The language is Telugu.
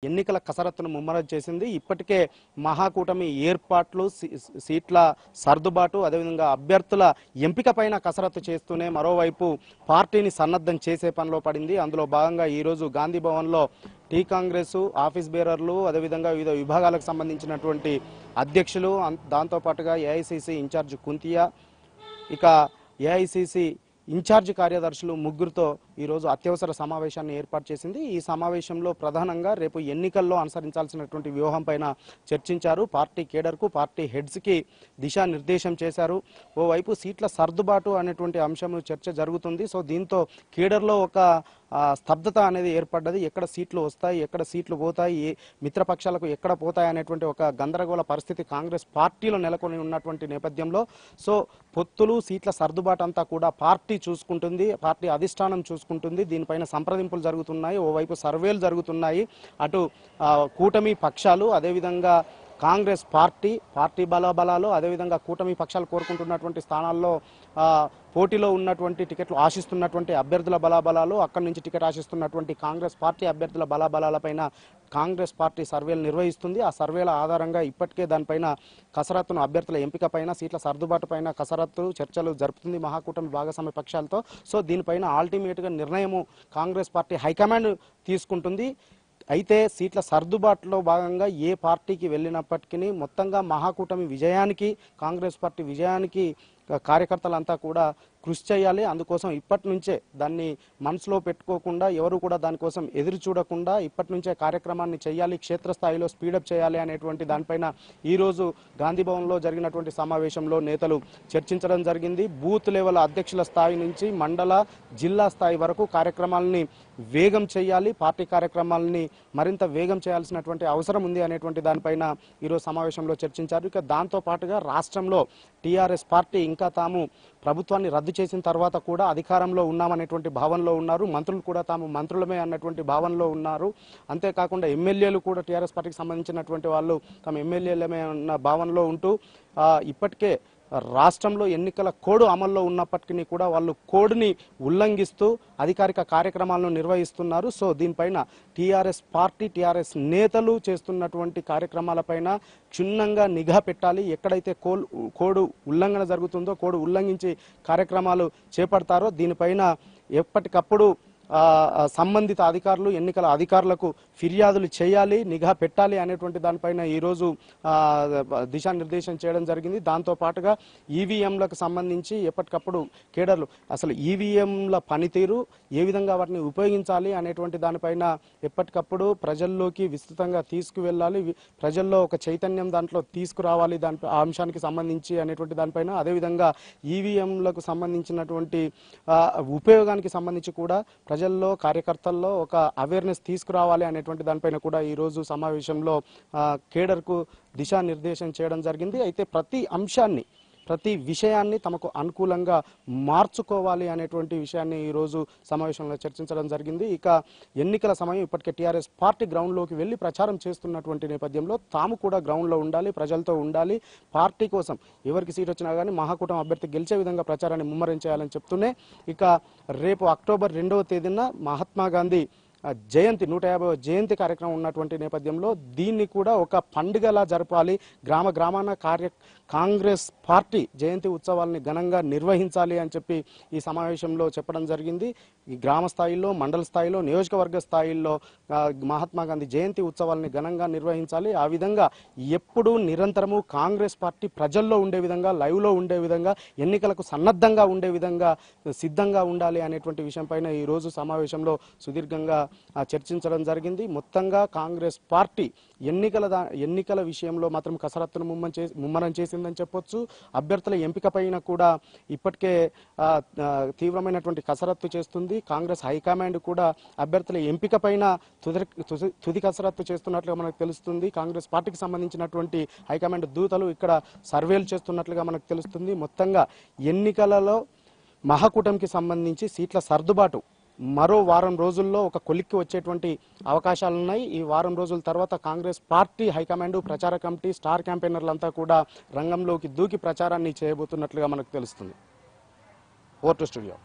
ఎన్నికల కసరత్తును ముమ్మరం చేసింది. ఇప్పటికే మహాకూటమి ఏర్పాట్లు, సీట్ల సర్దుబాటు, అదేవిధంగా అభ్యర్థుల ఎంపిక పైన కసరత్తు చేస్తూనే మరోవైపు పార్టీని సన్నద్ధం చేసే పనిలో పడింది. అందులో భాగంగా ఈరోజు గాంధీ భవన్లో టీ కాంగ్రెస్ ఆఫీస్ బేరర్లు, అదేవిధంగా వివిధ విభాగాలకు సంబంధించినటువంటి అధ్యక్షులు, దాంతోపాటుగా ఏఐసిసి ఇన్ఛార్జ్ కుంతియా, ఇక ఏఐసిసి ఇన్ఛార్జ్ కార్యదర్శులు ముగ్గురుతో ఈరోజు అత్యవసర సమావేశాన్ని ఏర్పాటు చేసింది. ఈ సమావేశంలో ప్రధానంగా రేపు ఎన్నికల్లో అనుసరించాల్సినటువంటి వ్యూహం పైన చర్చించారు. పార్టీ కేడర్కు, పార్టీ హెడ్స్కి దిశానిర్దేశం చేశారు. ఓవైపు సీట్ల సర్దుబాటు అనేటువంటి అంశం చర్చ జరుగుతుంది. సో దీంతో కేడర్లో ఒక స్తబ్దత అనేది ఏర్పడ్డది. ఎక్కడ సీట్లు వస్తాయి, ఎక్కడ సీట్లు పోతాయి, మిత్రపక్షాలకు ఎక్కడ పోతాయి అనేటువంటి ఒక గందరగోళ పరిస్థితి కాంగ్రెస్ పార్టీలో నెలకొని ఉన్నటువంటి నేపథ్యంలో సో పొత్తులు, సీట్ల సర్దుబాటు అంతా కూడా పార్టీ చూసుకుంటుంది, పార్టీ అధిష్టానం చూసుకుంటుంది. దీనిపైన సంప్రదింపులు జరుగుతున్నాయి, ఓవైపు సర్వేలు జరుగుతున్నాయి. అటు కూటమి పక్షాలు, అదేవిధంగా కాంగ్రెస్ పార్టీ బలాబలాలు, అదేవిధంగా కూటమి పక్షాలు కోరుకుంటున్నటువంటి స్థానాల్లో పోటీలో ఉన్నటువంటి టికెట్లు ఆశిస్తున్నటువంటి అభ్యర్థుల బలాబలాలు, అక్కడి నుంచి టికెట్ ఆశిస్తున్నటువంటి కాంగ్రెస్ పార్టీ అభ్యర్థుల బలాబలాలపైన కాంగ్రెస్ పార్టీ సర్వేలు నిర్వహిస్తుంది. ఆ సర్వేల ఆధారంగా ఇప్పటికే దానిపైన కసరత్తును, అభ్యర్థుల ఎంపిక పైన, సీట్ల సర్దుబాటు పైన కసరత్తులు, చర్చలు జరుపుతుంది మహాకూటమి భాగస్వామ్య పక్షాలతో. సో దీనిపైన అల్టిమేట్గా నిర్ణయము కాంగ్రెస్ పార్టీ హైకమాండ్ తీసుకుంటుంది. అయితే సీట్ల సర్దుబాటులో భాగంగా ఏ పార్టీకి వెళ్ళినప్పటికీ మొత్తంగా మహాకూటమి విజయానికి, కాంగ్రెస్ పార్టీ విజయానికి కార్యకర్తలంతా కూడా కృషి చేయాలి. అందుకోసం ఇప్పటి నుంచే దాన్ని మనసులో పెట్టుకోకుండా, ఎవరు కూడా దానికోసం ఎదురు చూడకుండా ఇప్పటి నుంచే కార్యక్రమాన్ని చేయాలి, క్షేత్రస్థాయిలో స్పీడప్ చేయాలి అనేటువంటి దానిపైన ఈరోజు గాంధీ భవన్లో జరిగినటువంటి సమావేశంలో నేతలు చర్చించడం జరిగింది. బూత్ లెవెల్ అధ్యక్షుల స్థాయి నుంచి మండల, జిల్లా స్థాయి వరకు కార్యక్రమాలని వేగం చేయాలి, పార్టీ కార్యక్రమాలని మరింత వేగం చేయాల్సినటువంటి అవసరం ఉంది అనేటువంటి దానిపైన ఈరోజు సమావేశంలో చర్చించారు. ఇక దాంతో పాటుగా రాష్ట్రంలో టీఆర్ఎస్ పార్టీ ఇంకా తాము ప్రభుత్వాన్ని రద్దు చేసిన తర్వాత కూడా అధికారంలో ఉన్నామనేటువంటి భావనలో ఉన్నారు. మంత్రులు కూడా తాము మంత్రులమే అన్నటువంటి భావనలో ఉన్నారు. అంతేకాకుండా ఎమ్మెల్యేలు కూడా టీఆర్ఎస్ పార్టీకి సంబంధించినటువంటి వాళ్ళు తమ ఎమ్మెల్యేలమే అన్న భావనలో ఉంటూ ఇప్పటికే రాష్ట్రంలో ఎన్నికల కోడ్ అమల్లో ఉన్నప్పటికీ కూడా వాళ్ళు కోడ్ని ఉల్లంఘిస్తూ అధికారిక కార్యక్రమాలను నిర్వహిస్తున్నారు. సో దీనిపైన టీఆర్ఎస్ పార్టీ, టీఆర్ఎస్ నేతలు చేస్తున్నటువంటి కార్యక్రమాలపైన క్షుణ్ణంగా నిఘా పెట్టాలి. ఎక్కడైతే కోడ్ ఉల్లంఘన జరుగుతుందో, కోడ్ ఉల్లంఘించి కార్యక్రమాలు చేపడతారో దీనిపైన ఎప్పటికప్పుడు సంబంధిత అధికారులు, ఎన్నికల అధికారులకు ఫిర్యాదులు చేయాలి, నిఘా పెట్టాలి అనేటువంటి దానిపైన ఈరోజు దిశానిర్దేశం చేయడం జరిగింది. దాంతోపాటుగా ఈవీఎంలకు సంబంధించి ఎప్పటికప్పుడు కేడర్లు అసలు ఈవీఎంల పనితీరు, ఏ విధంగా వాటిని ఉపయోగించాలి అనేటువంటి దానిపైన ఎప్పటికప్పుడు ప్రజల్లోకి విస్తృతంగా తీసుకువెళ్ళాలి, ప్రజల్లో ఒక చైతన్యం దాంట్లో తీసుకురావాలి ఆ అంశానికి సంబంధించి అనేటువంటి దానిపైన, అదేవిధంగా ఈవీఎంలకు సంబంధించినటువంటి ఉపయోగానికి సంబంధించి కూడా ప్రజల్లో, కార్యకర్తల్లో ఒక అవేర్నెస్ తీసుకురావాలి అనేటువంటి దానిపైన కూడా ఈరోజు సమావేశంలో కేడర్కు దిశానిర్దేశం చేయడం జరిగింది. అయితే ప్రతి అంశాన్ని, ప్రతి విషయాన్ని తమకు అనుకూలంగా మార్చుకోవాలి అనేటువంటి విషయాన్ని ఈరోజు సమావేశంలో చర్చించడం జరిగింది. ఇక ఎన్నికల సమయం ఇప్పటికే టీఆర్ఎస్ పార్టీ గ్రౌండ్లోకి వెళ్ళి ప్రచారం చేస్తున్నటువంటి నేపథ్యంలో తాము కూడా గ్రౌండ్లో ఉండాలి, ప్రజలతో ఉండాలి, పార్టీ కోసం ఎవరికి సీట్ వచ్చినా కానీ మహాకూటమి అభ్యర్థి గెలిచే విధంగా ప్రచారాన్ని ముమ్మరం చేయాలని చెప్తూనే ఇక రేపు అక్టోబర్ 2వ తేదీన మహాత్మా గాంధీ జయంతి 150వ జయంతి కార్యక్రమం ఉన్నటువంటి నేపథ్యంలో దీన్ని కూడా ఒక పండుగలా జరపాలి, గ్రామాన కాంగ్రెస్ పార్టీ జయంతి ఉత్సవాలని ఘనంగా నిర్వహించాలి అని చెప్పి ఈ సమావేశంలో చెప్పడం జరిగింది. ఈ గ్రామ స్థాయిలో, మండల స్థాయిలో, నియోజకవర్గ స్థాయిల్లో మహాత్మా గాంధీ జయంతి ఉత్సవాలని ఘనంగా నిర్వహించాలి. ఆ విధంగా ఎప్పుడూ నిరంతరము కాంగ్రెస్ పార్టీ ప్రజల్లో ఉండే విధంగా, లైవ్లో ఉండే విధంగా, ఎన్నికలకు సన్నద్ధంగా ఉండే విధంగా సిద్ధంగా ఉండాలి అనేటువంటి విషయం పైన ఈరోజు సమావేశంలో సుదీర్ఘంగా చర్చించడం జరిగింది. మొత్తంగా కాంగ్రెస్ పార్టీ ఎన్నికల విషయంలో మాత్రం కసరత్తును ముమ్మరం చేసిందని చెప్పొచ్చు. అభ్యర్థుల ఎంపిక పైన కూడా ఇప్పటికే తీవ్రమైనటువంటి కసరత్తు చేస్తుంది. కాంగ్రెస్ హైకమాండ్ కూడా అభ్యర్థుల ఎంపిక పైన తుది కసరత్తు చేస్తున్నట్లుగా మనకు తెలుస్తుంది. కాంగ్రెస్ పార్టీకి సంబంధించినటువంటి హైకమాండ్ దూతలు ఇక్కడ సర్వేలు చేస్తున్నట్లుగా మనకు తెలుస్తుంది. మొత్తంగా ఎన్నికలలో మహాకూటమికి సంబంధించి సీట్ల సర్దుబాటు మరో వారం రోజుల్లో ఒక కొలిక్కి వచ్చేటువంటి అవకాశాలున్నాయి. ఈ వారం రోజుల తర్వాత కాంగ్రెస్ పార్టీ హైకమాండ్, ప్రచార కమిటీ, స్టార్ క్యాంపెయినర్లంతా కూడా రంగంలోకి దూకి ప్రచారాన్ని చేయబోతున్నట్లుగా మనకు తెలుస్తుంది. Over to studio.